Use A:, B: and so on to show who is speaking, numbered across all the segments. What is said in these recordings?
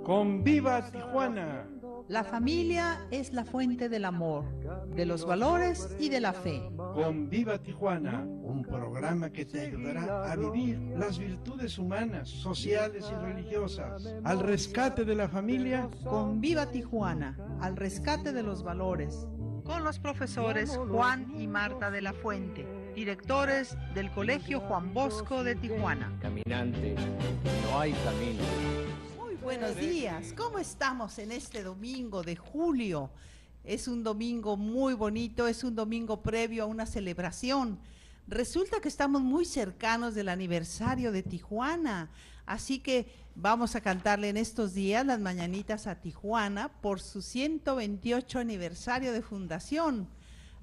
A: Con Viva Tijuana.
B: La familia es la fuente del amor, de los valores y de la fe.
A: Con Viva Tijuana, un programa que te ayudará a vivir las virtudes humanas, sociales y religiosas, al rescate de la familia.
B: Con Viva Tijuana, al rescate de los valores. Con los profesores Juan y Marta de la Fuente, directores del Colegio Juan Bosco de Tijuana.
C: Caminante, no hay camino.
B: Muy buenos días, ¿cómo estamos en este domingo de julio? Es un domingo muy bonito, es un domingo previo a una celebración. Resulta que estamos muy cercanos del aniversario de Tijuana, así que vamos a cantarle en estos días las mañanitas a Tijuana por su 128 aniversario de fundación.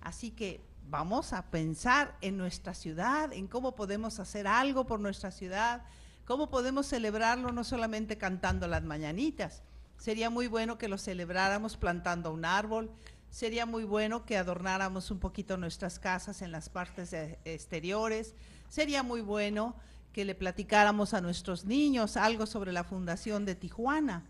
B: Así que vamos a pensar en nuestra ciudad, en cómo podemos hacer algo por nuestra ciudad, cómo podemos celebrarlo no solamente cantando las mañanitas. Sería muy bueno que lo celebráramos plantando un árbol, sería muy bueno que adornáramos un poquito nuestras casas en las partes exteriores, sería muy bueno que le platicáramos a nuestros niños algo sobre la Fundación de Tijuana.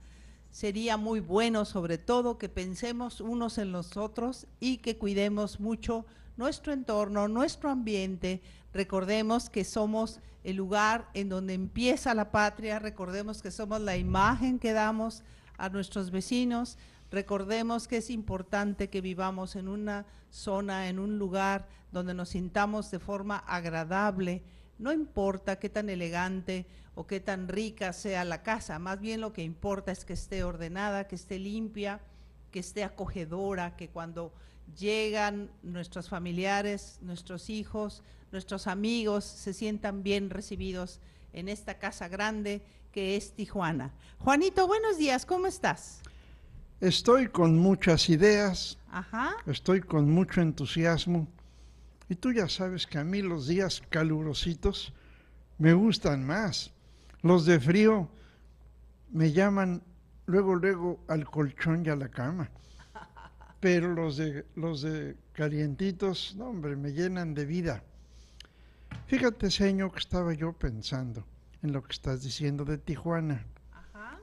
B: Sería muy bueno, sobre todo, que pensemos unos en los otros y que cuidemos mucho nuestro entorno, nuestro ambiente. Recordemos que somos el lugar en donde empieza la patria, recordemos que somos la imagen que damos a nuestros vecinos, recordemos que es importante que vivamos en una zona, en un lugar donde nos sintamos de forma agradable. No importa qué tan elegante o qué tan rica sea la casa, más bien lo que importa es que esté ordenada, que esté limpia, que esté acogedora, que cuando llegan nuestros familiares, nuestros hijos, nuestros amigos se sientan bien recibidos en esta casa grande que es Tijuana. Juanito, buenos días, ¿cómo estás?
D: Estoy con muchas ideas,
B: Ajá.
D: estoy con mucho entusiasmo. Y tú ya sabes que a mí los días calurositos me gustan más. Los de frío me llaman luego al colchón y a la cama. Pero los de calientitos, no hombre, me llenan de vida. Fíjate, señor, que estaba yo pensando en lo que estás diciendo de Tijuana.
B: Ajá.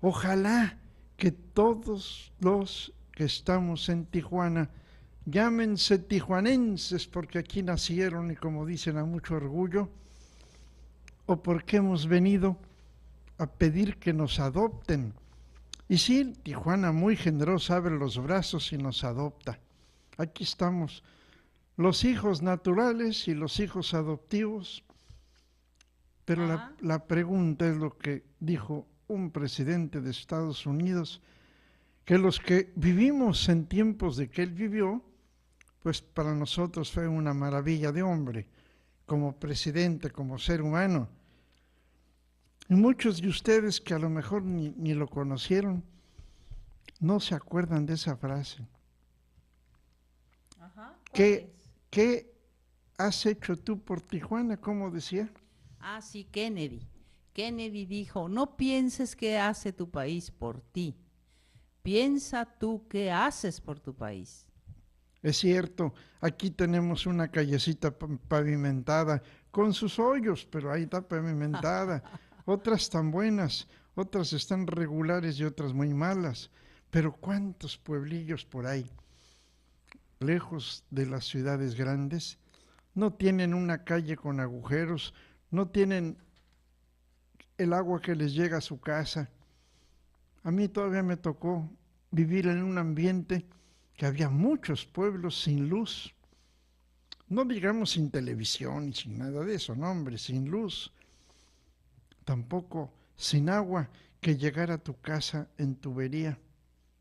D: Ojalá que todos los que estamos en Tijuana llámense tijuanenses porque aquí nacieron y como dicen a mucho orgullo, o porque hemos venido a pedir que nos adopten. Y sí, Tijuana muy generosa abre los brazos y nos adopta. Aquí estamos, los hijos naturales y los hijos adoptivos. Pero la pregunta es lo que dijo un presidente de Estados Unidos, que los que vivimos en tiempos de que él vivió, pues para nosotros fue una maravilla de hombre, como presidente, como ser humano. Y muchos de ustedes que a lo mejor ni lo conocieron, no se acuerdan de esa frase.
B: Ajá.
D: ¿Qué has hecho tú por Tijuana? ¿Cómo decía?
B: Ah, sí, Kennedy. Kennedy dijo, no pienses qué hace tu país por ti, piensa tú qué haces por tu país.
D: Es cierto, aquí tenemos una callecita pavimentada con sus hoyos, pero ahí está pavimentada. Otras tan buenas, otras están regulares y otras muy malas. Pero ¿cuántos pueblillos por ahí, lejos de las ciudades grandes, no tienen una calle con agujeros, no tienen el agua que les llega a su casa? A mí todavía me tocó vivir en un ambiente que había muchos pueblos sin luz, no digamos sin televisión y sin nada de eso, no hombre, sin luz, tampoco sin agua que llegara a tu casa en tubería.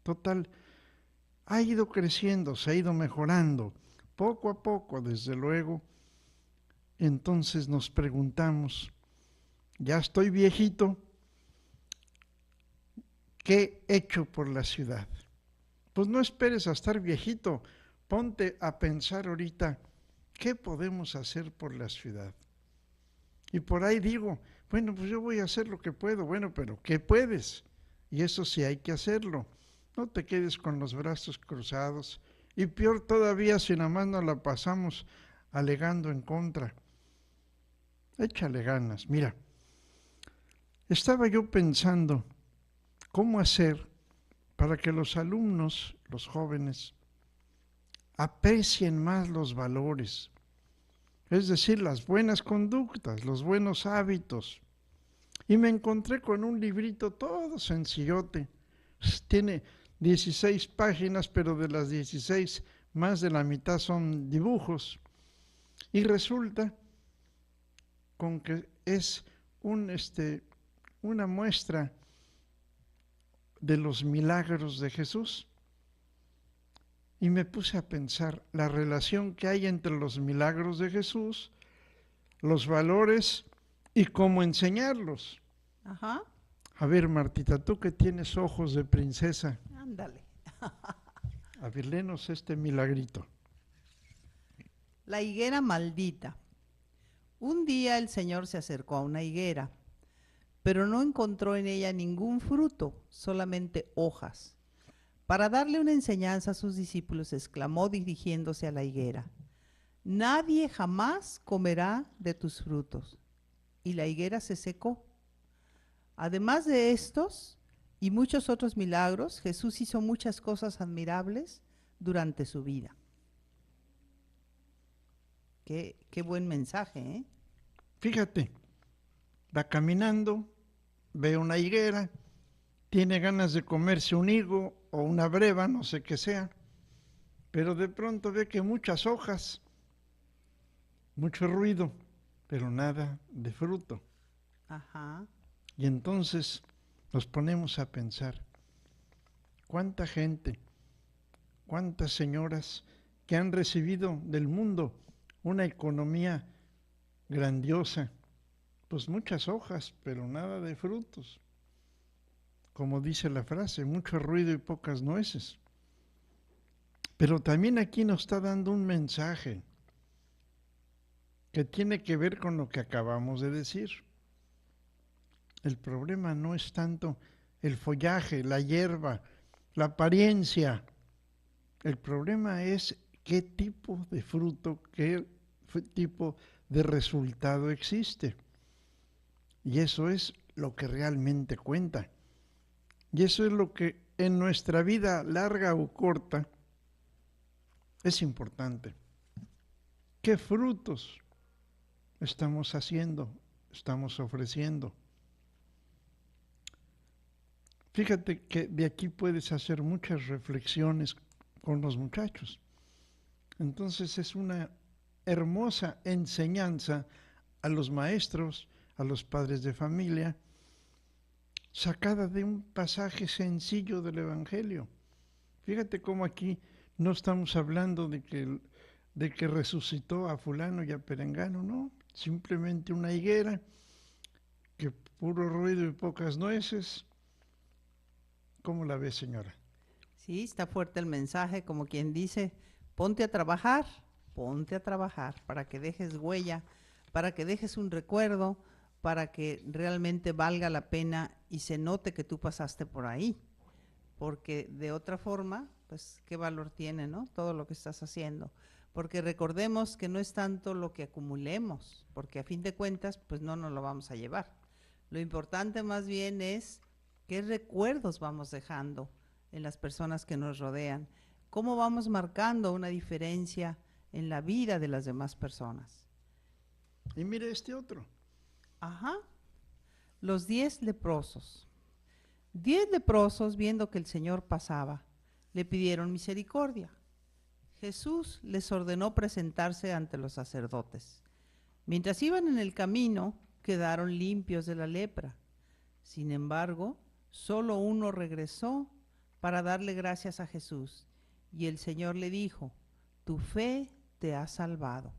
D: Total, ha ido creciendo, se ha ido mejorando, poco a poco, desde luego. Entonces nos preguntamos, ya estoy viejito, ¿qué he hecho por la ciudad? Pues no esperes a estar viejito, ponte a pensar ahorita, ¿qué podemos hacer por la ciudad? Y por ahí digo, bueno, pues yo voy a hacer lo que puedo, bueno, pero ¿qué puedes? Y eso sí hay que hacerlo, no te quedes con los brazos cruzados, y peor todavía si nada más nos la pasamos alegando en contra. Échale ganas, mira, estaba yo pensando cómo hacer para que los alumnos, los jóvenes, aprecien más los valores, es decir, las buenas conductas, los buenos hábitos. Y me encontré con un librito todo sencillote. Tiene 16 páginas, pero de las 16, más de la mitad son dibujos. Y resulta con que es una muestra de los milagros de Jesús. Y me puse a pensar la relación que hay entre los milagros de Jesús, los valores y cómo enseñarlos.
B: Ajá.
D: A ver, Martita, tú que tienes ojos de princesa,
B: Ándale.
D: a ver, léenos este milagrito.
B: La higuera maldita. Un día el Señor se acercó a una higuera, pero no encontró en ella ningún fruto, solamente hojas. Para darle una enseñanza a sus discípulos, exclamó dirigiéndose a la higuera: nadie jamás comerá de tus frutos. Y la higuera se secó. Además de estos y muchos otros milagros, Jesús hizo muchas cosas admirables durante su vida. Qué buen mensaje, ¿eh?
D: Fíjate, va caminando, ve una higuera, tiene ganas de comerse un higo o una breva, no sé qué sea, pero de pronto ve que muchas hojas, mucho ruido, pero nada de fruto.
B: Ajá.
D: Y entonces nos ponemos a pensar, cuánta gente, cuántas señoras que han recibido del mundo una economía grandiosa, pues muchas hojas, pero nada de frutos. Como dice la frase, mucho ruido y pocas nueces. Pero también aquí nos está dando un mensaje que tiene que ver con lo que acabamos de decir. El problema no es tanto el follaje, la hierba, la apariencia. El problema es qué tipo de fruto, qué tipo de resultado existe. Y eso es lo que realmente cuenta. Y eso es lo que en nuestra vida larga o corta es importante. ¿Qué frutos estamos haciendo, estamos ofreciendo? Fíjate que de aquí puedes hacer muchas reflexiones con los muchachos. Entonces es una hermosa enseñanza a los maestros, a los padres de familia, sacada de un pasaje sencillo del Evangelio. Fíjate cómo aquí no estamos hablando de que resucitó a fulano y a perengano, no, simplemente una higuera, que puro ruido y pocas nueces. ¿Cómo la ves, señora?
B: Sí, está fuerte el mensaje, como quien dice, ponte a trabajar para que dejes huella, para que dejes un recuerdo, para que realmente valga la pena y se note que tú pasaste por ahí. Porque de otra forma, pues, ¿qué valor tiene, no? Todo lo que estás haciendo. Porque recordemos que no es tanto lo que acumulemos, porque a fin de cuentas, pues no nos lo vamos a llevar. Lo importante más bien es qué recuerdos vamos dejando en las personas que nos rodean, cómo vamos marcando una diferencia en la vida de las demás personas.
D: Y mire este otro.
B: Ajá. Los 10 leprosos. 10 leprosos, viendo que el Señor pasaba, le pidieron misericordia. Jesús les ordenó presentarse ante los sacerdotes. Mientras iban en el camino, quedaron limpios de la lepra. Sin embargo, solo uno regresó para darle gracias a Jesús, y el Señor le dijo: tu fe te ha salvado.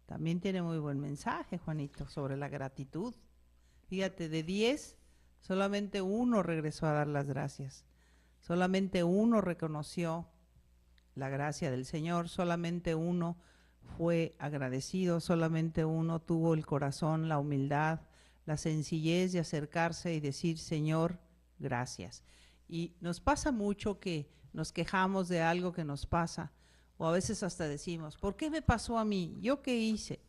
B: También tiene muy buen mensaje, Juanito, sobre la gratitud. Fíjate, de 10, solamente uno regresó a dar las gracias. Solamente uno reconoció la gracia del Señor, solamente uno fue agradecido, solamente uno tuvo el corazón, la humildad, la sencillez de acercarse y decir: Señor, gracias. Y nos pasa mucho que nos quejamos de algo que nos pasa, o a veces hasta decimos: ¿por qué me pasó a mí? ¿Yo qué hice?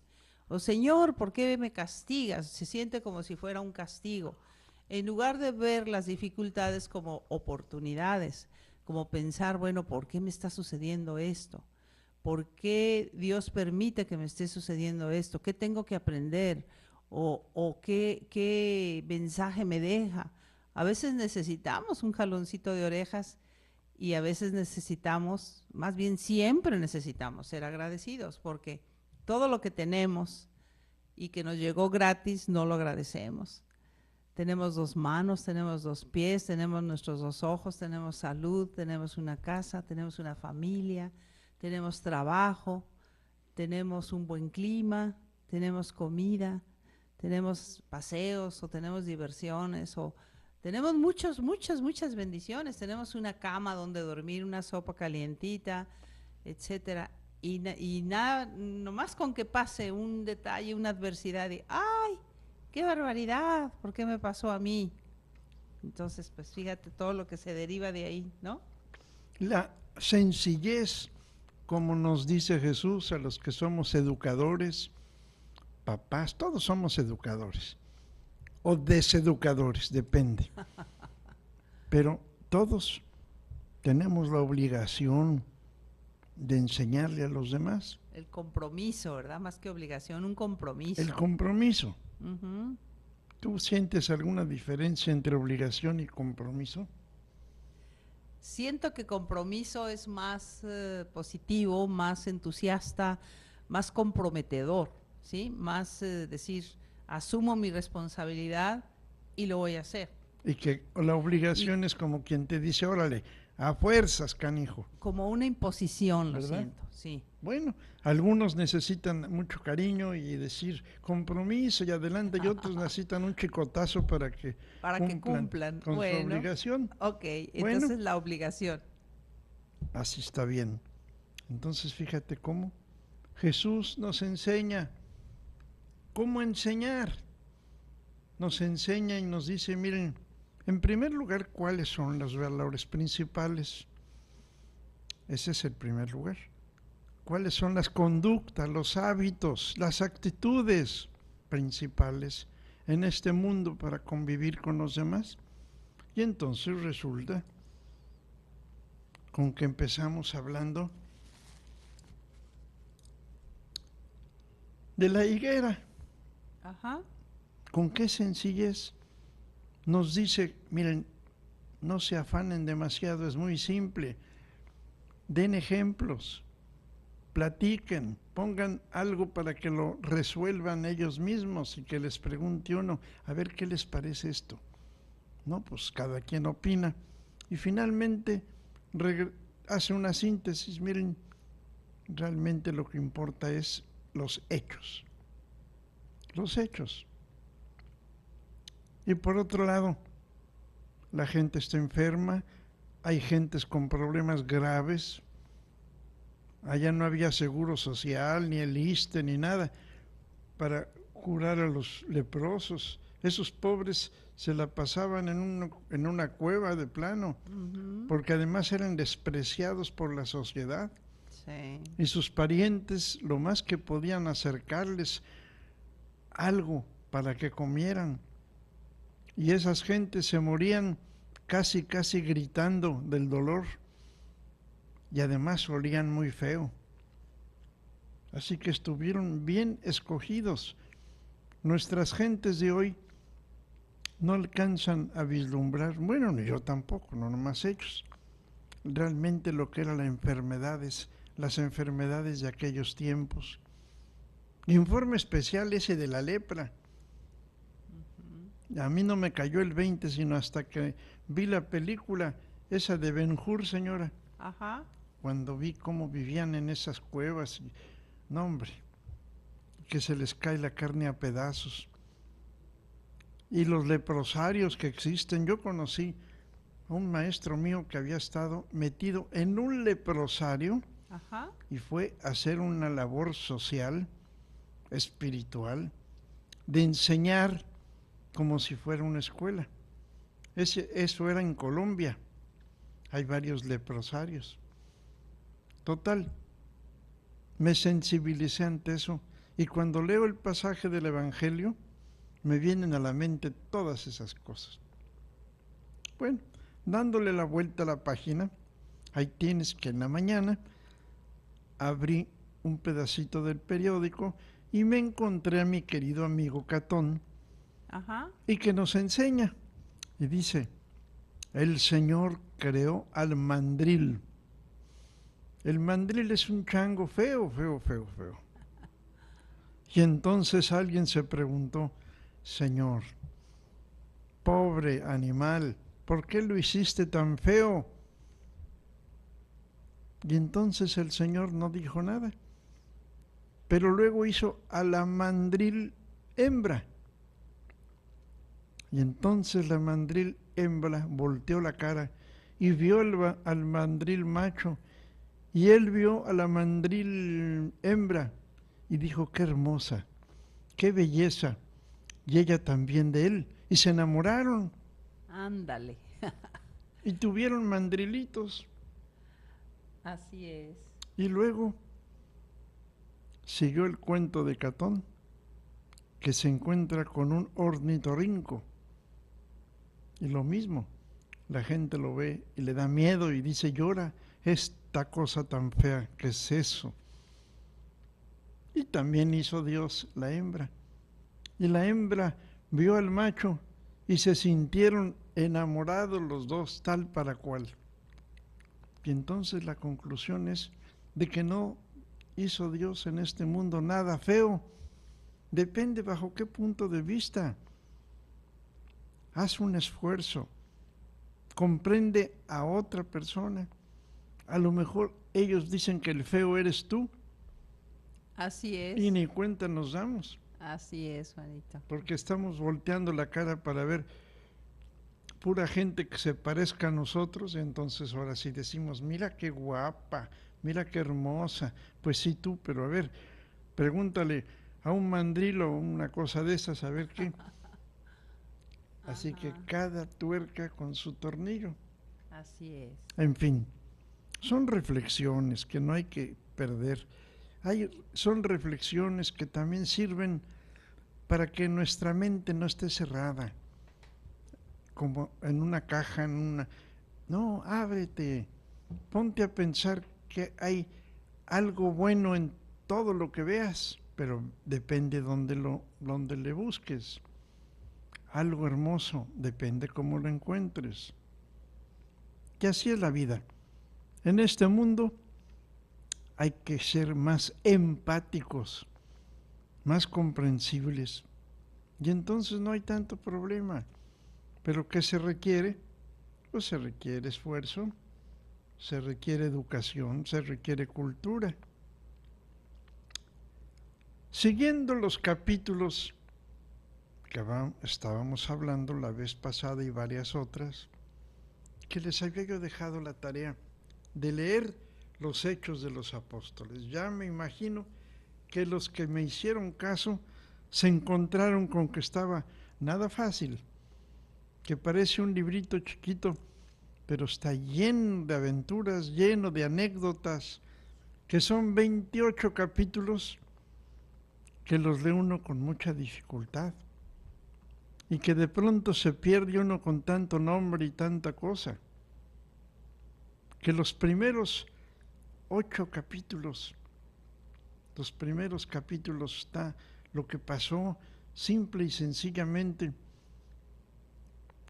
B: O Señor, ¿por qué me castigas? Se siente como si fuera un castigo. En lugar de ver las dificultades como oportunidades, como pensar, bueno, ¿por qué me está sucediendo esto? ¿Por qué Dios permite que me esté sucediendo esto? ¿Qué tengo que aprender? ¿O qué mensaje me deja? A veces necesitamos un jaloncito de orejas y a veces necesitamos, más bien siempre necesitamos ser agradecidos, porque todo lo que tenemos y que nos llegó gratis no lo agradecemos. Tenemos 2 manos, tenemos 2 pies, tenemos nuestros 2 ojos, tenemos salud, tenemos una casa, tenemos una familia, tenemos trabajo, tenemos un buen clima, tenemos comida, tenemos paseos o tenemos diversiones o tenemos muchas bendiciones. Tenemos una cama donde dormir, una sopa calientita, etcétera. Y nada, nomás con que pase un detalle, una adversidad de ¡ay! ¡Qué barbaridad! ¿Por qué me pasó a mí? Entonces, pues fíjate todo lo que se deriva de ahí, ¿no?
D: La sencillez, como nos dice Jesús a los que somos educadores, papás, todos somos educadores o deseducadores, depende. Pero todos tenemos la obligación de enseñarle a los demás.
B: El compromiso, ¿verdad? Más que obligación, un compromiso.
D: El compromiso.
B: Ujú.
D: ¿Tú sientes alguna diferencia entre obligación y compromiso?
B: Siento que compromiso es más positivo, más entusiasta, más comprometedor, ¿sí? Más decir, asumo mi responsabilidad y lo voy a hacer.
D: Y que la obligación es como quien te dice, órale, a fuerzas, canijo.
B: Como una imposición, lo
D: ¿Verdad?
B: siento, sí.
D: Bueno, algunos necesitan mucho cariño y decir compromiso y adelante, y otros necesitan un chicotazo para que
B: cumplan.
D: con su obligación.
B: Ok,
D: Bueno.
B: entonces la obligación.
D: Así está bien. Entonces fíjate cómo Jesús nos enseña cómo enseñar. Nos enseña y nos dice, miren, en primer lugar, ¿cuáles son los valores principales? Ese es el primer lugar. ¿Cuáles son las conductas, los hábitos, las actitudes principales en este mundo para convivir con los demás? Y entonces resulta con que empezamos hablando de la higuera.
B: Ajá.
D: ¿Con qué sencillez nos dice, miren, no se afanen demasiado, es muy simple, den ejemplos, platiquen, pongan algo para que lo resuelvan ellos mismos y que les pregunte uno, a ver qué les parece esto. No, pues cada quien opina y finalmente hace una síntesis, miren, realmente lo que importa es los hechos. Los hechos. Y por otro lado, la gente está enferma, hay gentes con problemas graves, allá no había seguro social, ni el ISSSTE, ni nada, para curar a los leprosos. Esos pobres se la pasaban en una cueva de plano, porque además eran despreciados por la sociedad.
B: Sí.
D: Y sus parientes lo más que podían acercarles algo para que comieran. Y esas gentes se morían casi gritando del dolor. Y además olían muy feo. Así que estuvieron bien escogidos. Nuestras gentes de hoy no alcanzan a vislumbrar, bueno, ni yo tampoco, no nomás ellos, realmente lo que eran las enfermedades de aquellos tiempos. Informe especial ese de la lepra. A mí no me cayó el 20, sino hasta que vi la película esa de Ben-Hur, señora.
B: Ajá.
D: Cuando vi cómo vivían en esas cuevas, no hombre, que se les cae la carne a pedazos. Y los leprosarios que existen, yo conocí a un maestro mío que había estado metido en un leprosario.
B: Ajá.
D: Y fue a hacer una labor social, espiritual, de enseñar como si fuera una escuela. Eso era en Colombia. Hay varios leprosarios. Total, me sensibilicé ante eso. Y cuando leo el pasaje del Evangelio, Me vienen a la mente todas esas cosas. Bueno, dándole la vuelta a la página, ahí tienes que en la mañana abrí un pedacito del periódico y me encontré a mi querido amigo Catón,
B: Ajá.
D: y que nos enseña, y dice, el Señor creó al mandril. El mandril es un chango feo, feo, feo, feo. Y entonces alguien se preguntó, Señor, pobre animal, ¿por qué lo hiciste tan feo? Y entonces el Señor no dijo nada, pero luego hizo a la mandril hembra. Y entonces la mandril hembra volteó la cara y vio al mandril macho, y él vio a la mandril hembra y dijo, qué hermosa, qué belleza, y ella también de él, y se enamoraron
B: Ándale.
D: y tuvieron mandrilitos.
B: Así es.
D: Y luego siguió el cuento de Catón, que se encuentra con un ornitorrinco. Y lo mismo, la gente lo ve y le da miedo y dice, llora, esta cosa tan fea, ¿qué es eso? Y también hizo Dios la hembra. Y la hembra vio al macho y se sintieron enamorados los dos, tal para cual. Y entonces la conclusión es de que no hizo Dios en este mundo nada feo. Depende bajo qué punto de vista. Haz un esfuerzo, comprende a otra persona. A lo mejor ellos dicen que el feo eres tú
B: Así es.
D: y ni cuenta nos damos,
B: Así es, Juanito.
D: porque estamos volteando la cara para ver pura gente que se parezca a nosotros, y entonces ahora sí decimos, mira qué guapa, mira qué hermosa. Pues sí tú, pero a ver, pregúntale a un mandril o una cosa de esas, a ver qué. Así que cada tuerca con su tornillo.
B: Así es.
D: En fin, son reflexiones que no hay que perder. Son reflexiones que también sirven para que nuestra mente no esté cerrada, como en una caja, No, ábrete, ponte a pensar que hay algo bueno en todo lo que veas, pero depende donde le busques. Algo hermoso, depende cómo lo encuentres. Y así es la vida. En este mundo hay que ser más empáticos, más comprensibles, y entonces no hay tanto problema. Pero ¿qué se requiere? Pues se requiere esfuerzo, se requiere educación, se requiere cultura. Siguiendo los capítulos que estábamos hablando la vez pasada y varias otras, que les había yo dejado la tarea de leer los Hechos de los Apóstoles. Ya me imagino que los que me hicieron caso se encontraron con que estaba nada fácil, que parece un librito chiquito, pero está lleno de aventuras, lleno de anécdotas, que son 28 capítulos que los lee uno con mucha dificultad y que de pronto se pierde uno con tanto nombre y tanta cosa, que los primeros 8 capítulos, los primeros capítulos está lo que pasó simple y sencillamente,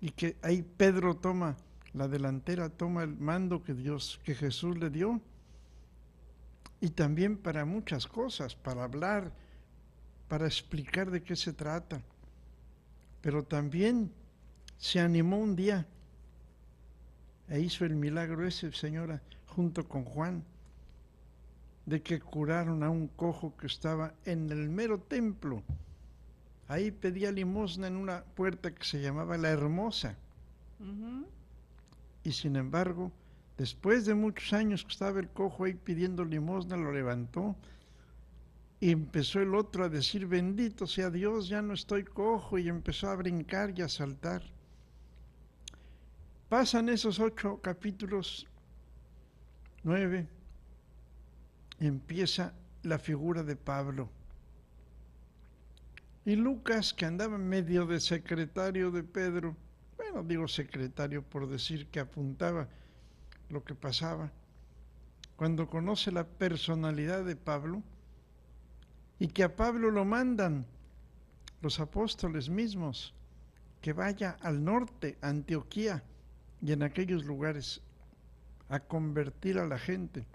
D: y que ahí Pedro toma la delantera, toma el mando que Jesús le dio, y también para muchas cosas, para hablar, para explicar de qué se trata. Pero también se animó un día e hizo el milagro ese, señora, junto con Juan, de que curaron a un cojo que estaba en el mero templo. Ahí pedía limosna en una puerta que se llamaba La Hermosa. Y sin embargo, después de muchos años que estaba el cojo ahí pidiendo limosna, lo levantó y empezó el otro a decir, bendito sea Dios, ya no estoy cojo, y empezó a brincar y a saltar. Pasan esos 8 capítulos, 9, empieza la figura de Pablo. Y Lucas, que andaba medio de secretario de Pedro, bueno, digo secretario por decir que apuntaba lo que pasaba, cuando conoce la personalidad de Pablo y que a Pablo lo mandan los apóstoles mismos, que vaya al norte, a Antioquía y en aquellos lugares a convertir a la gente,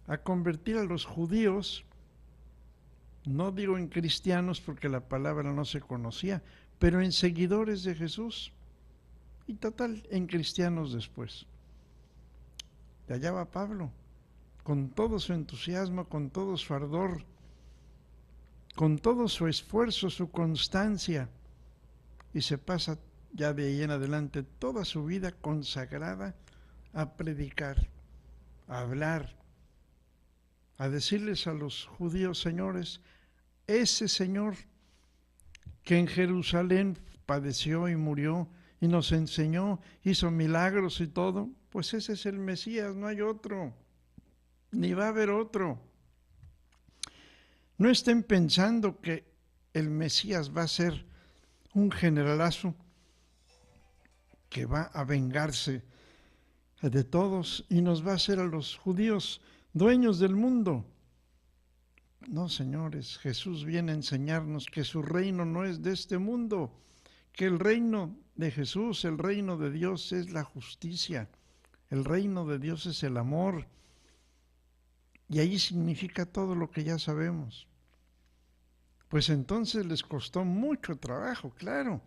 D: a convertir a los judíos, no digo en cristianos porque la palabra no se conocía, pero en seguidores de Jesús y total en cristianos después. Y allá va Pablo, con todo su entusiasmo, con todo su ardor, con todo su esfuerzo, su constancia, y se pasa ya de ahí en adelante toda su vida consagrada a predicar, a hablar, a decirles a los judíos: señores, ese Señor que en Jerusalén padeció y murió y nos enseñó, hizo milagros y todo, pues ese es el Mesías, no hay otro, ni va a haber otro. No estén pensando que el Mesías va a ser un generalazo que va a vengarse de todos y nos va a hacer a los judíos dueños del mundo. No, señores, Jesús viene a enseñarnos que su reino no es de este mundo, que el reino de Jesús, el reino de Dios es la justicia, el reino de Dios es el amor, y ahí significa todo lo que ya sabemos. Pues entonces les costó mucho trabajo, claro,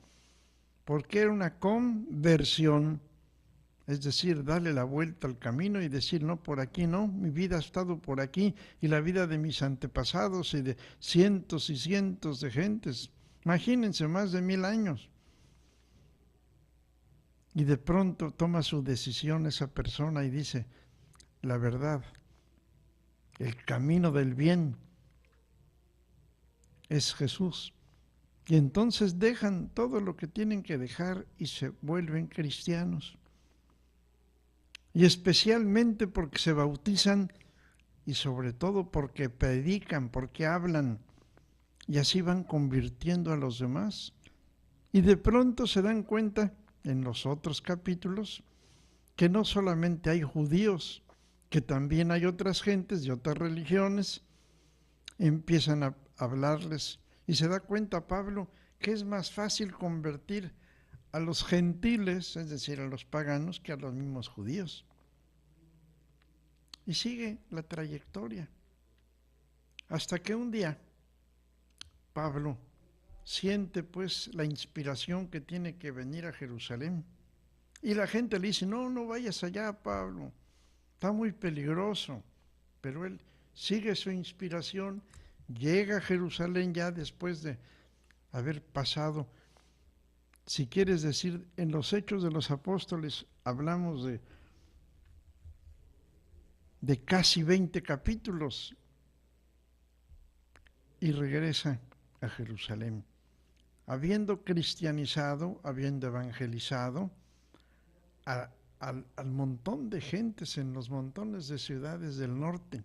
D: porque era una conversión, es decir, darle la vuelta al camino y decir: no, por aquí no, mi vida ha estado por aquí, y la vida de mis antepasados y de cientos y cientos de gentes, imagínense, más de 1000 años. Y de pronto toma su decisión esa persona y dice: la verdad, el camino del bien es Jesús. Y entonces dejan todo lo que tienen que dejar y se vuelven cristianos. Y especialmente porque se bautizan y sobre todo porque predican, porque hablan, y así van convirtiendo a los demás. Y de pronto se dan cuenta en los otros capítulos que no solamente hay judíos, que también hay otras gentes de otras religiones. Empiezan a hablarles y se da cuenta Pablo que es más fácil convertir a los gentiles, es decir, a los paganos, que a los mismos judíos. Y sigue la trayectoria, hasta que un día Pablo siente pues la inspiración que tiene que venir a Jerusalén. Y la gente le dice: no, no vayas allá, Pablo, está muy peligroso. Pero él sigue su inspiración, llega a Jerusalén ya después de haber pasado, si quieres decir, en los Hechos de los Apóstoles hablamos de casi 20 capítulos, y regresa a Jerusalén, habiendo cristianizado, habiendo evangelizado al montón de gentes en los montones de ciudades del norte,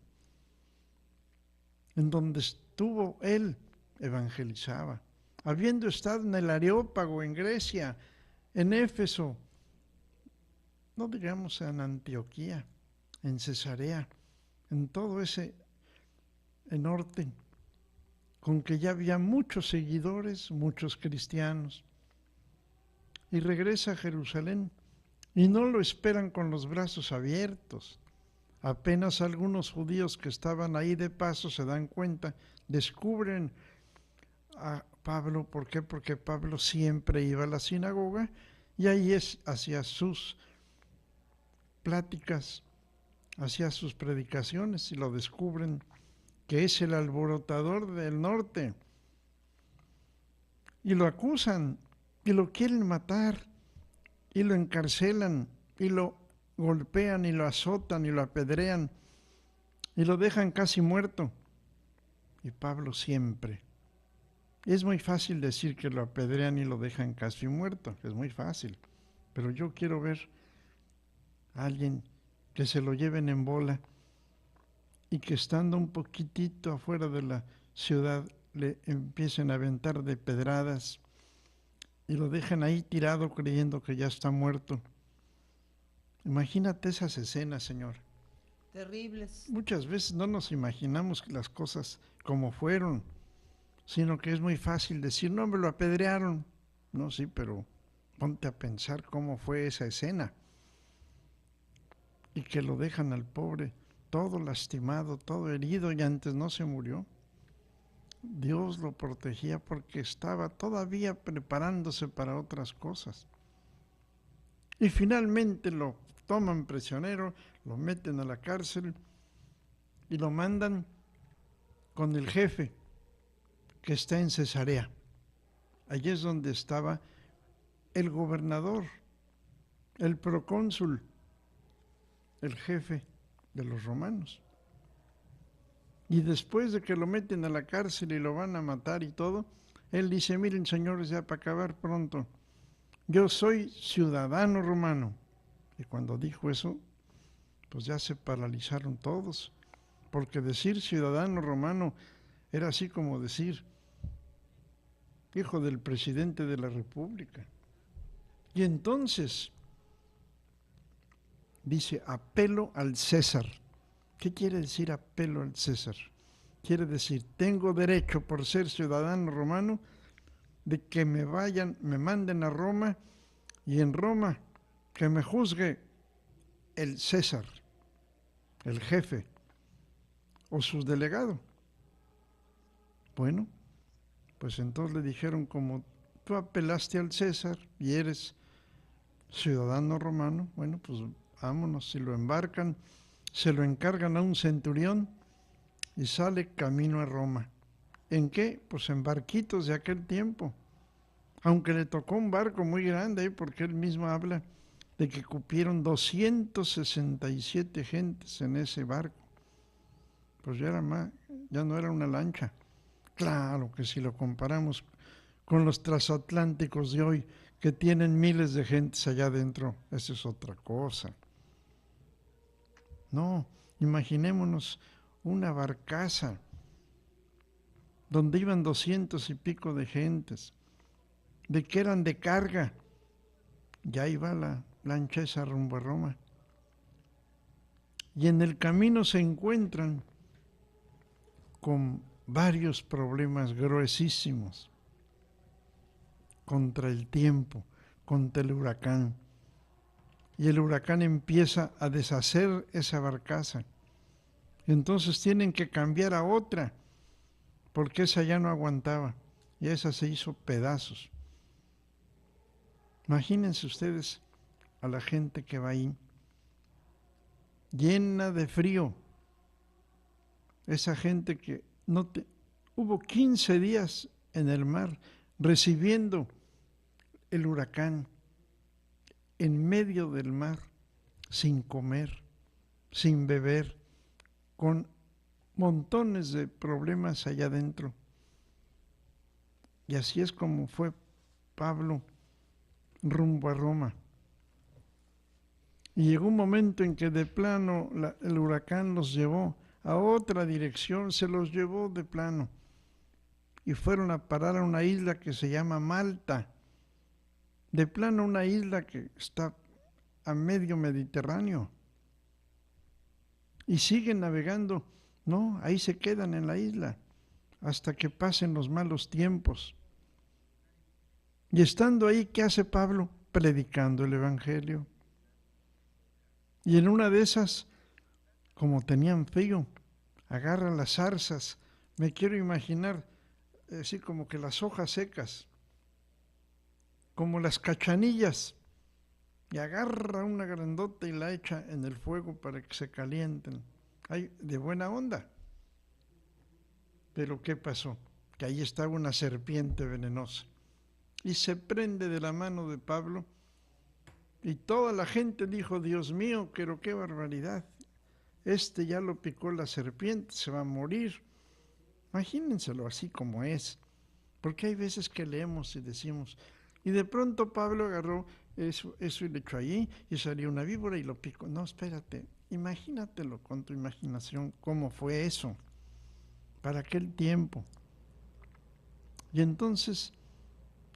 D: en donde estuvo él, evangelizaba, habiendo estado en el Areópago, en Grecia, en Éfeso, no digamos en Antioquía, en Cesarea, en todo ese norte, con que ya había muchos seguidores, muchos cristianos. Y regresa a Jerusalén y no lo esperan con los brazos abiertos. Apenas algunos judíos que estaban ahí de paso se dan cuenta, descubren a Pablo. ¿Por qué? Porque Pablo siempre iba a la sinagoga y ahí hacía sus pláticas, hacía sus predicaciones, y lo descubren que es el alborotador del norte. Y lo acusan y lo quieren matar y lo encarcelan y lo golpean y lo azotan y lo apedrean y lo dejan casi muerto. Y Pablo siempre. Es muy fácil decir que lo apedrean y lo dejan casi muerto, es muy fácil, pero yo quiero ver a alguien que se lo lleven en bola y que estando un poquitito afuera de la ciudad le empiecen a aventar de pedradas y lo dejan ahí tirado creyendo que ya está muerto. Imagínate esas escenas, Señor.
B: Terribles.
D: Muchas veces no nos imaginamos las cosas como fueron, sino que es muy fácil decir, no, me lo apedrearon. No, sí, pero ponte a pensar cómo fue esa escena. Y que lo dejan al pobre todo lastimado, todo herido, y antes no se murió. Dios lo protegía porque estaba todavía preparándose para otras cosas. Y finalmente lo toman prisionero, lo meten a la cárcel y lo mandan con el jefe que está en Cesarea. Allí es donde estaba el gobernador, el procónsul, el jefe de los romanos. Y después de que lo meten a la cárcel y lo van a matar y todo, él dice, miren señores, ya para acabar pronto, yo soy ciudadano romano. Y cuando dijo eso, pues ya se paralizaron todos, porque decir ciudadano romano era así como decir hijo del presidente de la República. Y entonces dice, apelo al César. ¿Qué quiere decir apelo al César? Quiere decir, tengo derecho por ser ciudadano romano de que me manden a Roma y en Roma que me juzgue el César, el jefe o su delegado. Bueno, pues entonces le dijeron, como tú apelaste al César y eres ciudadano romano, bueno, pues vámonos, si lo embarcan, se lo encargan a un centurión y sale camino a Roma. ¿En qué? Pues en barquitos de aquel tiempo. Aunque le tocó un barco muy grande, porque él mismo habla de que cupieron 267 gentes en ese barco. Pues ya era más, ya no era una lancha. Claro que si lo comparamos con los transatlánticos de hoy, que tienen miles de gentes allá adentro, esa es otra cosa. No, imaginémonos una barcaza donde iban 200 y pico de gentes, de que eran de carga. Ya iba la lancha esa rumbo a Roma. Y en el camino se encuentran con varios problemas gruesísimos contra el tiempo, contra el huracán. Y el huracán empieza a deshacer esa barcaza. Entonces tienen que cambiar a otra, porque esa ya no aguantaba, y esa se hizo pedazos. Imagínense ustedes a la gente que va ahí, llena de frío. Esa gente que hubo 15 días en el mar recibiendo el huracán, en medio del mar, sin comer, sin beber, con montones de problemas allá adentro. Y así es como fue Pablo rumbo a Roma. Y llegó un momento en que de plano el huracán los llevó a otra dirección, se los llevó de plano. Y fueron a parar a una isla que se llama Malta. De plano una isla que está a medio Mediterráneo. Y siguen navegando. No, ahí se quedan en la isla hasta que pasen los malos tiempos. Y estando ahí, ¿qué hace Pablo? Predicando el Evangelio. Y en una de esas, como tenían frío, agarran las zarzas. Me quiero imaginar, así como que las hojas secas, como las cachanillas, y agarra una grandota y la echa en el fuego para que se calienten. Ay, de buena onda. Pero ¿qué pasó? Que ahí estaba una serpiente venenosa. Y se prende de la mano de Pablo, y toda la gente dijo, Dios mío, pero qué barbaridad. Este ya lo picó la serpiente, se va a morir. Imagínenselo así como es. Porque hay veces que leemos y decimos, y de pronto Pablo agarró eso y le echó allí, y salió una víbora y lo picó. No, espérate, imagínatelo con tu imaginación, cómo fue eso, para aquel tiempo. Y entonces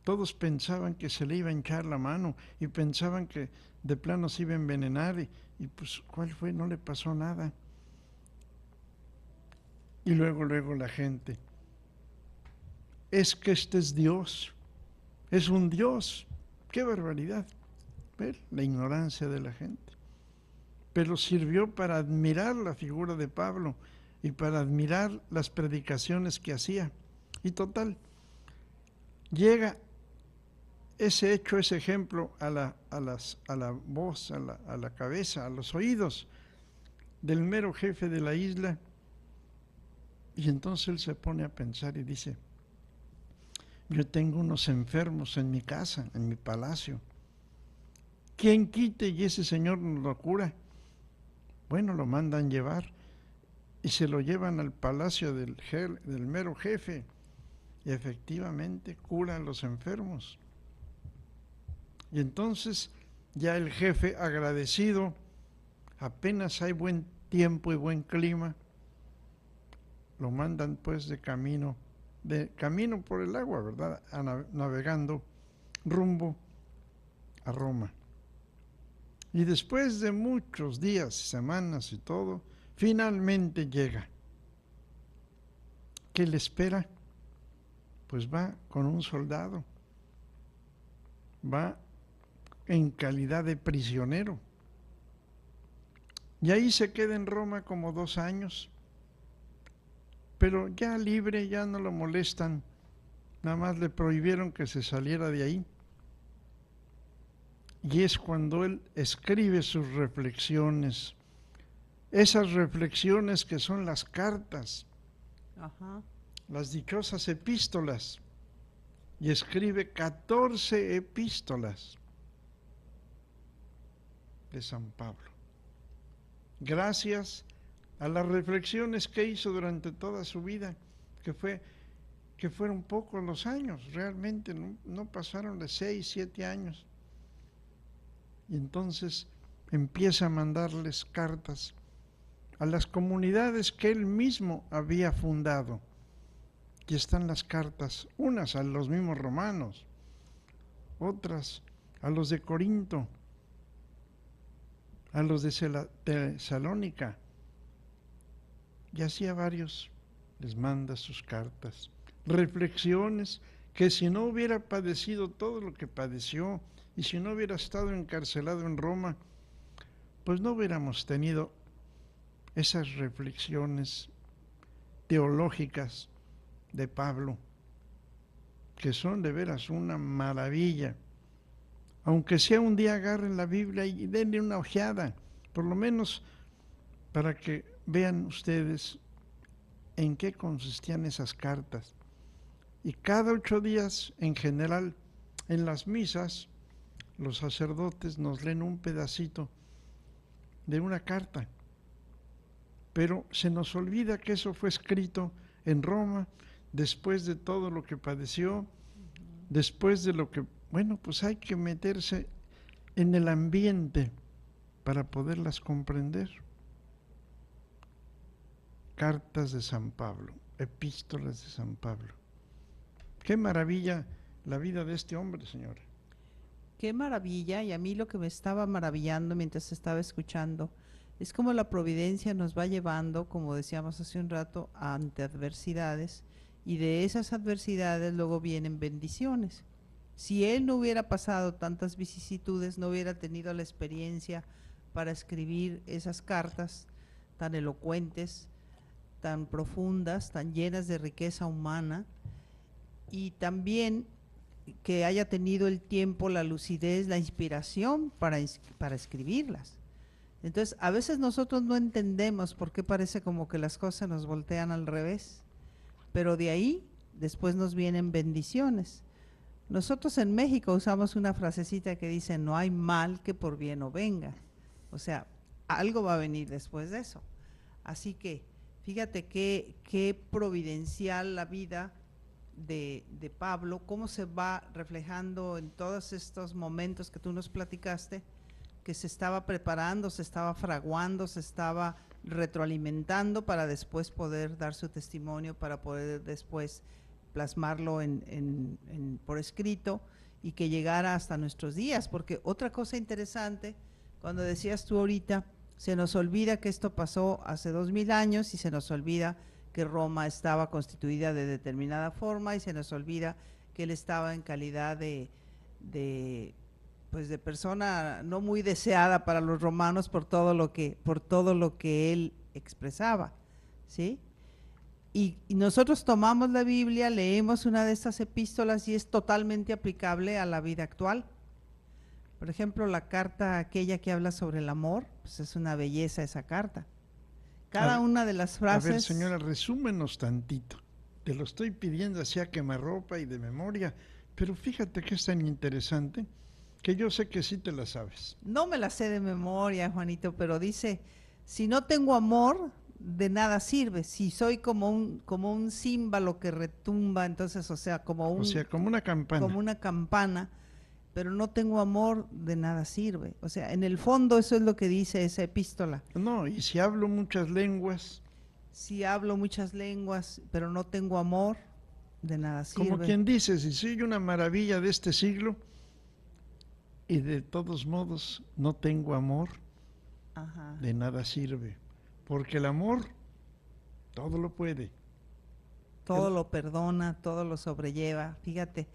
D: todos pensaban que se le iba a hinchar la mano y pensaban que de plano se iba a envenenar y pues ¿cuál fue? No le pasó nada. Y luego la gente, es que este es Dios, es un Dios. ¡Qué barbaridad! ¿Ver? La ignorancia de la gente. Pero sirvió para admirar la figura de Pablo y para admirar las predicaciones que hacía. Y total, llega ese hecho, ese ejemplo a la voz, a la cabeza, a los oídos del mero jefe de la isla. Y entonces él se pone a pensar y dice, yo tengo unos enfermos en mi casa, en mi palacio. ¿Quién quite y ese señor nos lo cura? Bueno, lo mandan llevar y se lo llevan al palacio del mero jefe. Y efectivamente cura a los enfermos. Y entonces ya el jefe, agradecido, apenas hay buen tiempo y buen clima, lo mandan pues de camino por el agua, ¿verdad? Navegando rumbo a Roma. Y después de muchos días, semanas y todo, finalmente llega. ¿Qué le espera? Pues va con un soldado, va en calidad de prisionero. Y ahí se queda en Roma como 2 años. Pero ya libre, ya no lo molestan, nada más le prohibieron que se saliera de ahí. Y es cuando él escribe sus reflexiones, esas reflexiones que son las cartas, las dichosas epístolas, y escribe 14 epístolas de San Pablo. Gracias a las reflexiones que hizo durante toda su vida, que fueron pocos los años, realmente no pasaron de 6, 7 años. Y entonces empieza a mandarles cartas a las comunidades que él mismo había fundado. Aquí están las cartas, unas a los mismos romanos, otras a los de Corinto, a los de Tesalónica, y así a varios les manda sus cartas, reflexiones que si no hubiera padecido todo lo que padeció y si no hubiera estado encarcelado en Roma, pues no hubiéramos tenido esas reflexiones teológicas de Pablo, que son de veras una maravilla. Aunque sea un día agarren la Biblia y denle una ojeada, por lo menos para que vean ustedes en qué consistían esas cartas. Y cada 8 días, en general, en las misas, los sacerdotes nos leen un pedacito de una carta. Pero se nos olvida que eso fue escrito en Roma, después de todo lo que padeció, después de lo que, bueno, pues hay que meterse en el ambiente para poderlas comprender. Cartas de San Pablo, epístolas de San Pablo. Qué maravilla la vida de este hombre, señora.
B: Qué maravilla, y a mí lo que me estaba maravillando mientras estaba escuchando es cómo la providencia nos va llevando, como decíamos hace un rato, ante adversidades, y de esas adversidades luego vienen bendiciones. Si él no hubiera pasado tantas vicisitudes, no hubiera tenido la experiencia para escribir esas cartas tan elocuentes, tan profundas, tan llenas de riqueza humana, y también que haya tenido el tiempo, la lucidez, la inspiración para escribirlas. Entonces, a veces nosotros no entendemos por qué parece como que las cosas nos voltean al revés, pero de ahí después nos vienen bendiciones. Nosotros en México usamos una frasecita que dice, no hay mal que por bien no venga. O sea, algo va a venir después de eso. Así que, fíjate qué providencial la vida de Pablo, cómo se va reflejando en todos estos momentos que tú nos platicaste, que se estaba preparando, se estaba fraguando, se estaba retroalimentando para después poder dar su testimonio, para poder después plasmarlo por escrito y que llegara hasta nuestros días, porque otra cosa interesante, cuando decías tú ahorita, se nos olvida que esto pasó hace 2000 años y se nos olvida que Roma estaba constituida de determinada forma y se nos olvida que él estaba en calidad pues de persona no muy deseada para los romanos por todo lo que él expresaba, ¿sí? Y nosotros tomamos la Biblia, leemos una de estas epístolas y es totalmente aplicable a la vida actual. Por ejemplo, la carta aquella que habla sobre el amor, pues es una belleza esa carta. Cada una de las frases...
D: A ver, señora, resúmenos tantito. Te lo estoy pidiendo así a quemarropa y de memoria, pero fíjate que es tan interesante que yo sé que sí te la sabes.
B: No me la sé de memoria, Juanito, pero dice, si no tengo amor, de nada sirve. Si soy como un címbalo que retumba, entonces, o sea, como
D: una campana.
B: Como una campana, pero no tengo amor, de nada sirve. O sea, en el fondo eso es lo que dice esa epístola.
D: No, y si hablo muchas lenguas.
B: Si hablo muchas lenguas, pero no tengo amor, de nada sirve.
D: Como quien dice, si soy una maravilla de este siglo y de todos modos no tengo amor,
B: Ajá.
D: de nada sirve. Porque el amor todo lo puede.
B: Todo lo perdona, todo lo sobrelleva. Fíjate,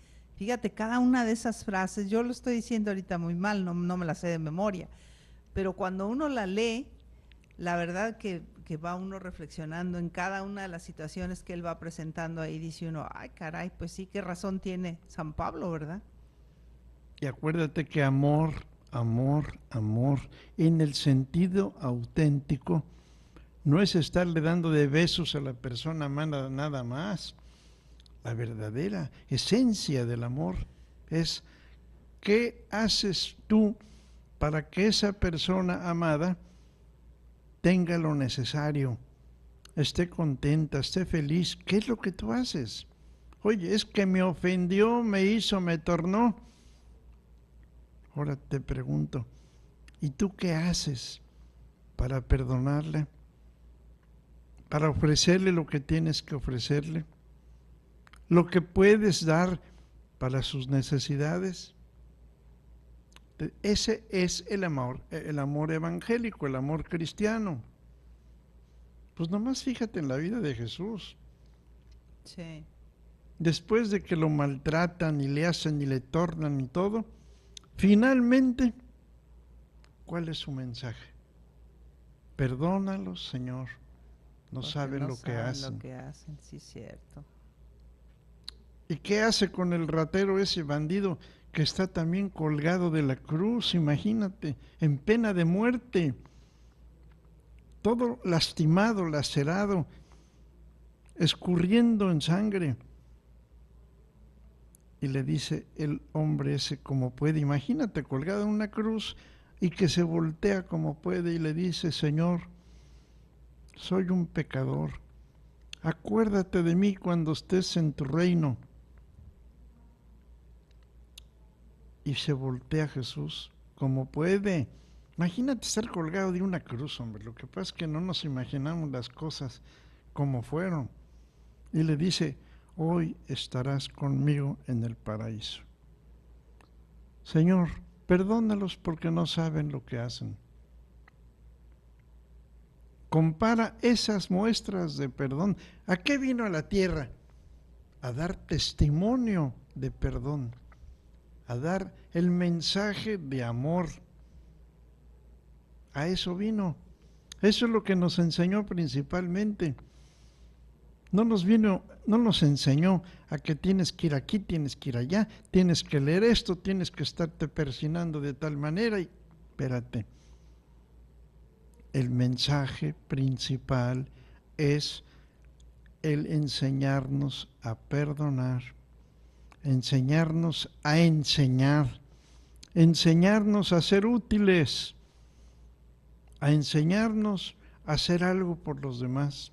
B: cada una de esas frases, yo lo estoy diciendo ahorita muy mal, no me la sé de memoria, pero cuando uno la lee, la verdad que va uno reflexionando en cada una de las situaciones que él va presentando ahí, dice uno, ay caray, pues sí, qué razón tiene San Pablo, ¿verdad?
D: Y acuérdate que amor, en el sentido auténtico, no es estarle dando de besos a la persona amada nada más. La verdadera esencia del amor es ¿qué haces tú para que esa persona amada tenga lo necesario, esté contenta, esté feliz? ¿Qué es lo que tú haces? Oye, es que me ofendió, me hizo, me tornó. Ahora te pregunto, ¿y tú qué haces para perdonarle? Para ofrecerle lo que tienes que ofrecerle, lo que puedes dar para sus necesidades. Ese es el amor evangélico, el amor cristiano. Pues nomás fíjate en la vida de Jesús.
B: Sí.
D: Después de que lo maltratan y le hacen y le tornan y todo, finalmente, ¿cuál es su mensaje? Perdónalos, Señor. No saben lo que hacen.
B: Lo que hacen, sí, cierto.
D: ¿Y qué hace con el ratero, ese bandido que está también colgado de la cruz? Imagínate, en pena de muerte, todo lastimado, lacerado, escurriendo en sangre. Y le dice el hombre ese como puede, imagínate, colgado en una cruz y que se voltea como puede y le dice, Señor, soy un pecador, acuérdate de mí cuando estés en tu reino. Y se voltea Jesús como puede. Imagínate estar colgado de una cruz, hombre. Lo que pasa es que no nos imaginamos las cosas como fueron. Y le dice, hoy estarás conmigo en el paraíso. Señor, perdónalos porque no saben lo que hacen. Compara esas muestras de perdón. ¿A qué vino a la tierra? A dar testimonio de perdón, a dar el mensaje de amor. A eso vino. Eso es lo que nos enseñó principalmente. No nos enseñó a que tienes que ir aquí, tienes que ir allá, tienes que leer esto, tienes que estarte persinando de tal manera y espérate. El mensaje principal es el enseñarnos a perdonar, enseñarnos a enseñar, enseñarnos a ser útiles, a enseñarnos a hacer algo por los demás.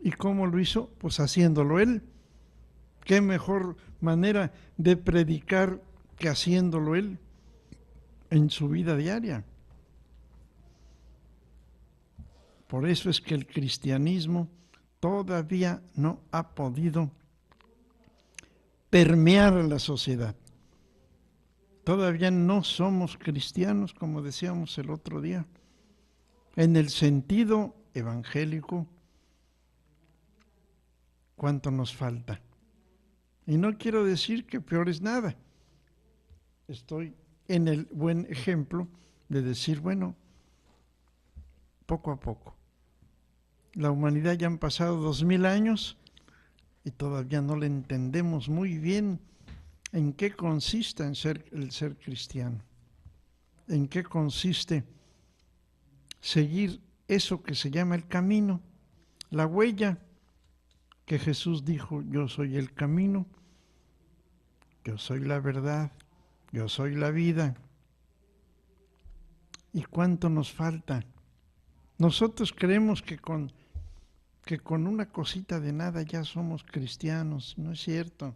D: ¿Y cómo lo hizo? Pues haciéndolo él. ¿Qué mejor manera de predicar que haciéndolo él en su vida diaria? Por eso es que el cristianismo todavía no ha podido permear a la sociedad. Todavía no somos cristianos, como decíamos el otro día, en el sentido evangélico. ¿Cuánto nos falta? Y no quiero decir que peor es nada. Estoy en el buen ejemplo de decir, bueno, poco a poco. La humanidad ya han pasado 2000 años y todavía no le entendemos muy bien en qué consiste el ser cristiano, en qué consiste seguir eso que se llama el camino, la huella que Jesús dijo: yo soy el camino, yo soy la verdad, yo soy la vida. ¿Y cuánto nos falta? Nosotros creemos que con una cosita de nada ya somos cristianos. No es cierto.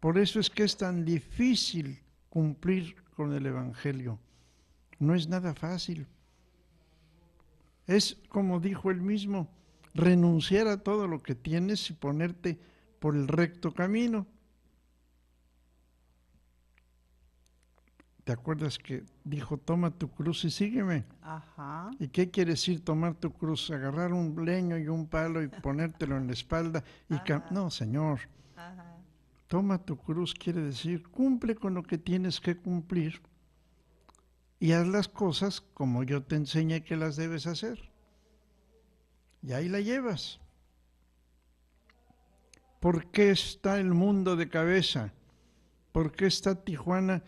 D: Por eso es que es tan difícil cumplir con el Evangelio. No es nada fácil. Es, como dijo él mismo, renunciar a todo lo que tienes y ponerte por el recto camino. ¿Te acuerdas que dijo: toma tu cruz y sígueme?
B: Ajá.
D: ¿Y qué quiere decir tomar tu cruz? Agarrar un leño y un palo y ponértelo en la espalda y no, Señor.
B: Ajá.
D: Toma tu cruz quiere decir cumple con lo que tienes que cumplir y haz las cosas como yo te enseñé que las debes hacer. Y ahí la llevas. ¿Por qué está el mundo de cabeza? ¿Por qué está Tijuana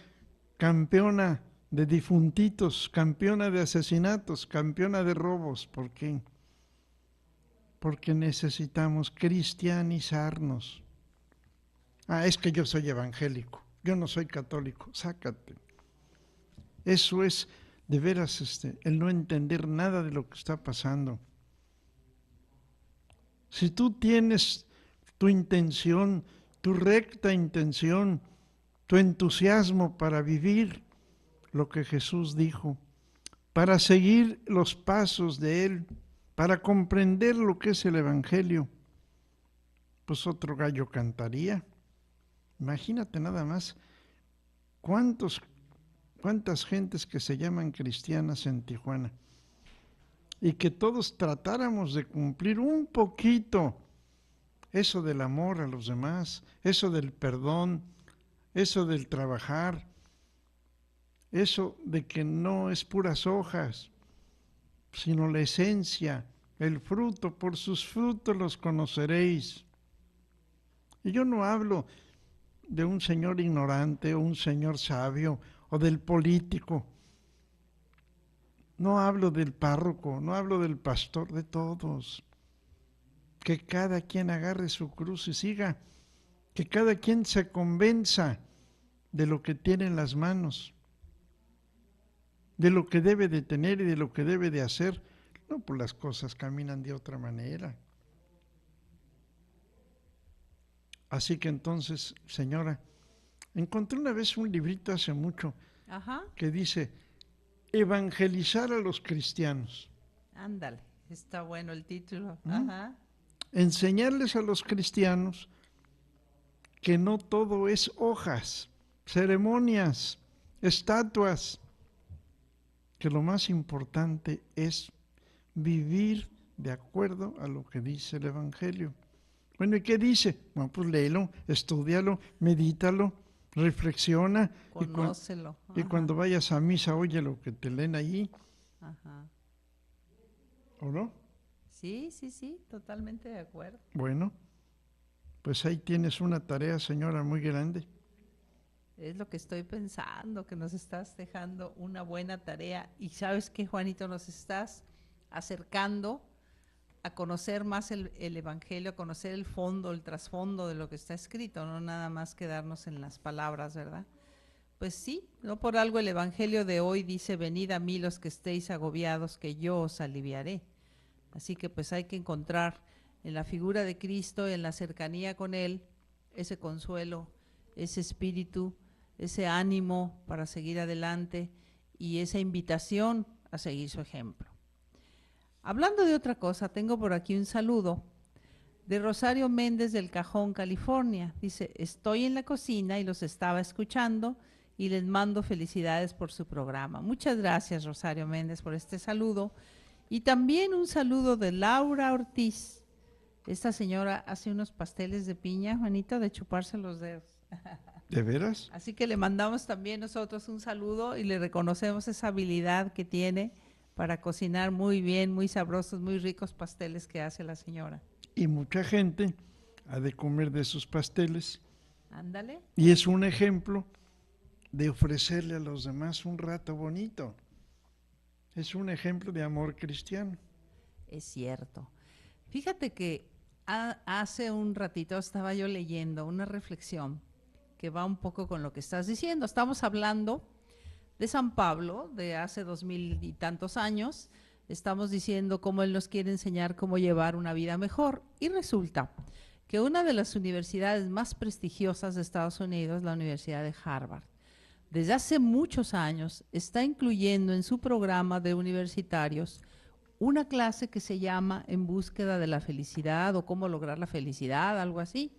D: campeona de difuntitos, campeona de asesinatos, campeona de robos? ¿Por qué? Porque necesitamos cristianizarnos. Es que yo soy evangélico, yo no soy católico. Sácate. Eso es de veras el no entender nada de lo que está pasando. Si tú tienes tu intención, tu recta intención, tu entusiasmo para vivir lo que Jesús dijo, para seguir los pasos de Él, para comprender lo que es el Evangelio, pues otro gallo cantaría. Imagínate nada más cuántas gentes que se llaman cristianas en Tijuana y que todos tratáramos de cumplir un poquito eso del amor a los demás, eso del perdón, eso del trabajar, eso de que no es puras hojas, sino la esencia, el fruto. Por sus frutos los conoceréis. Y yo no hablo de un señor ignorante o un señor sabio o del político. No hablo del párroco, no hablo del pastor, de todos. Que cada quien agarre su cruz y siga. Que cada quien se convenza de lo que tiene en las manos, de lo que debe de tener y de lo que debe de hacer. No, pues las cosas caminan de otra manera. Así que entonces, señora, encontré una vez un librito hace mucho que dice: evangelizar a los cristianos.
B: Ándale, está bueno el título. Ajá.
D: Enseñarles a los cristianos que no todo es hojas, ceremonias, estatuas, que lo más importante es vivir de acuerdo a lo que dice el Evangelio. Bueno, ¿y qué dice? Bueno, pues léelo, estúdialo, medítalo, reflexiona.
B: Conócelo.
D: Y cuando vayas a misa, oye lo que te leen ahí.
B: Ajá.
D: ¿O no?
B: Sí, totalmente de acuerdo.
D: Bueno, pues ahí tienes una tarea, señora, muy grande.
B: Es lo que estoy pensando, que nos estás dejando una buena tarea. Y ¿sabes qué, Juanito? Nos estás acercando a conocer más el Evangelio, a conocer el fondo, el trasfondo de lo que está escrito, no nada más quedarnos en las palabras, ¿verdad? Pues sí, no por algo el Evangelio de hoy dice: venid a mí los que estéis agobiados, que yo os aliviaré. Así que pues hay que encontrar en la figura de Cristo, en la cercanía con Él, ese consuelo, ese espíritu, ese ánimo para seguir adelante y esa invitación a seguir su ejemplo. Hablando de otra cosa, tengo por aquí un saludo De Rosario Méndez del Cajón, California. Dice, estoy en la cocina y los estaba escuchando y les mando felicidades por su programa. Muchas gracias, Rosario Méndez, por este saludo. Y también un saludo de Laura Ortiz. Esta señora hace unos pasteles de piña, Juanito, de chuparse los dedos.
D: ¿De veras?
B: Así que le mandamos también nosotros un saludo y le reconocemos esa habilidad que tiene para cocinar muy bien, muy sabrosos, muy ricos pasteles que hace la señora.
D: Y mucha gente ha de comer de esos pasteles.
B: Ándale.
D: Y es un ejemplo de ofrecerle a los demás un rato bonito. Es un ejemplo de amor cristiano.
B: Es cierto. Fíjate que hace un ratito estaba yo leyendo una reflexión que va un poco con lo que estás diciendo. Estamos hablando de San Pablo, de hace 2000 y tantos años. Estamos diciendo cómo él nos quiere enseñar cómo llevar una vida mejor. Y resulta que una de las universidades más prestigiosas de Estados Unidos, la Universidad de Harvard, desde hace muchos años está incluyendo en su programa de universitarios una clase que se llama En búsqueda de la felicidad o cómo lograr la felicidad, algo así.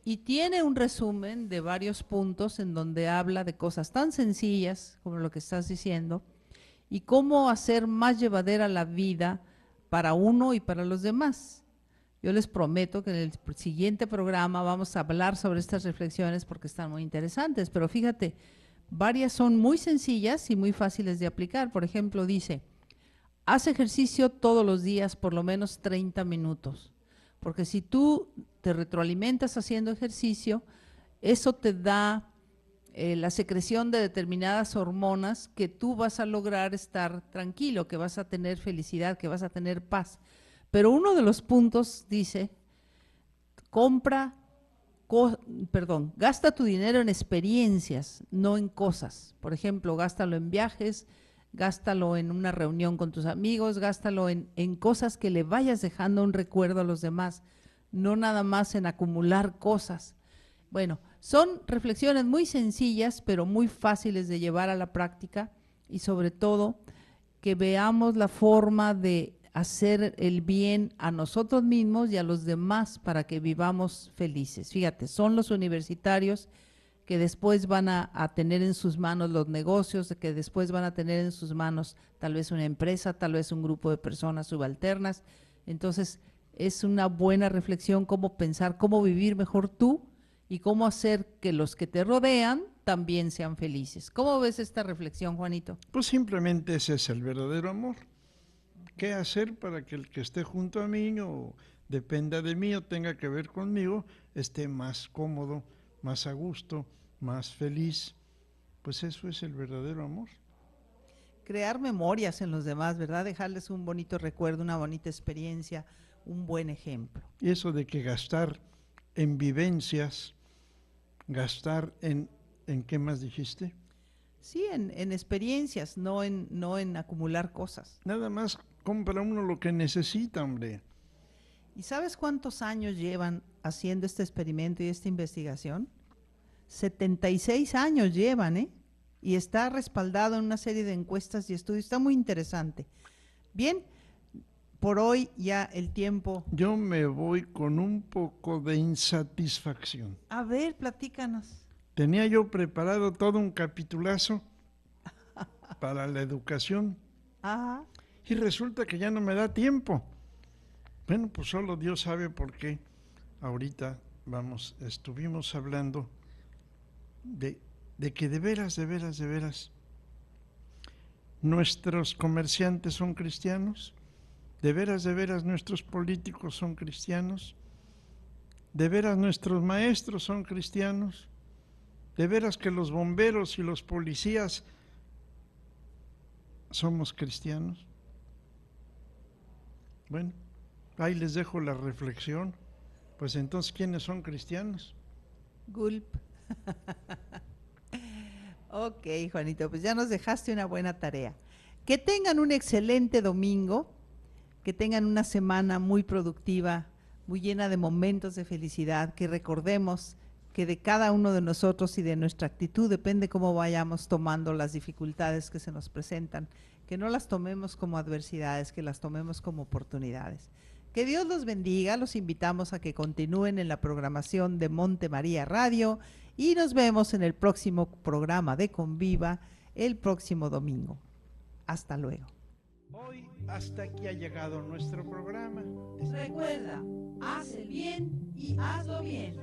B: Y tiene un resumen de varios puntos en donde habla de cosas tan sencillas como lo que estás diciendo y cómo hacer más llevadera la vida para uno y para los demás. Yo les prometo que en el siguiente programa vamos a hablar sobre estas reflexiones porque están muy interesantes, pero fíjate, varias son muy sencillas y muy fáciles de aplicar. Por ejemplo, dice, haz ejercicio todos los días por lo menos 30 minutos, porque si tú te retroalimentas haciendo ejercicio, eso te da la secreción de determinadas hormonas que tú vas a lograr estar tranquilo, que vas a tener felicidad, que vas a tener paz. Pero uno de los puntos dice, gasta tu dinero en experiencias, no en cosas. Por ejemplo, gástalo en viajes, gástalo en una reunión con tus amigos, gástalo en cosas que le vayas dejando un recuerdo a los demás, no nada más en acumular cosas. Bueno, son reflexiones muy sencillas, pero muy fáciles de llevar a la práctica y sobre todo que veamos la forma de hacer el bien a nosotros mismos y a los demás para que vivamos felices. Fíjate, son los universitarios que después van a tener en sus manos los negocios, que después van a tener en sus manos tal vez una empresa, tal vez un grupo de personas subalternas. Entonces, es una buena reflexión cómo pensar, cómo vivir mejor tú y cómo hacer que los que te rodean también sean felices. ¿Cómo ves esta reflexión, Juanito?
D: Pues simplemente ese es el verdadero amor. ¿Qué hacer para que el que esté junto a mí o dependa de mí o tenga que ver conmigo esté más cómodo, más a gusto, más feliz? Pues eso es el verdadero amor.
B: Crear memorias en los demás, ¿verdad? Dejarles un bonito recuerdo, una bonita experiencia, un buen ejemplo.
D: Y eso de que gastar en vivencias, gastar en ¿qué más dijiste?
B: Sí, en experiencias, no en acumular cosas.
D: Nada más compra uno lo que necesita, hombre.
B: ¿Y sabes cuántos años llevan haciendo este experimento y esta investigación? 76 años llevan, ¿eh? Y está respaldado en una serie de encuestas y estudios. Está muy interesante. Bien, por hoy ya el tiempo.
D: Yo me voy con un poco de insatisfacción.
B: A ver, platícanos.
D: Tenía yo preparado todo un capitulazo para la educación.
B: Ajá.
D: Y resulta que ya no me da tiempo. Bueno, pues solo Dios sabe por qué. Ahorita, estuvimos hablando de que de veras, nuestros comerciantes son cristianos, de veras, nuestros políticos son cristianos, de veras nuestros maestros son cristianos, de veras que los bomberos y los policías somos cristianos. Bueno, ahí les dejo la reflexión. Pues entonces, ¿quiénes son cristianos?
B: Gulp. Ok, Juanito, pues ya nos dejaste una buena tarea. Que tengan un excelente domingo, que tengan una semana muy productiva, muy llena de momentos de felicidad, que recordemos que de cada uno de nosotros y de nuestra actitud depende cómo vayamos tomando las dificultades que se nos presentan, que no las tomemos como adversidades, que las tomemos como oportunidades. Que Dios los bendiga, los invitamos a que continúen en la programación de Monte María Radio y nos vemos en el próximo programa de Conviva el próximo domingo. Hasta luego.
A: Hoy hasta aquí ha llegado nuestro programa.
B: Recuerda, haz el bien y hazlo bien.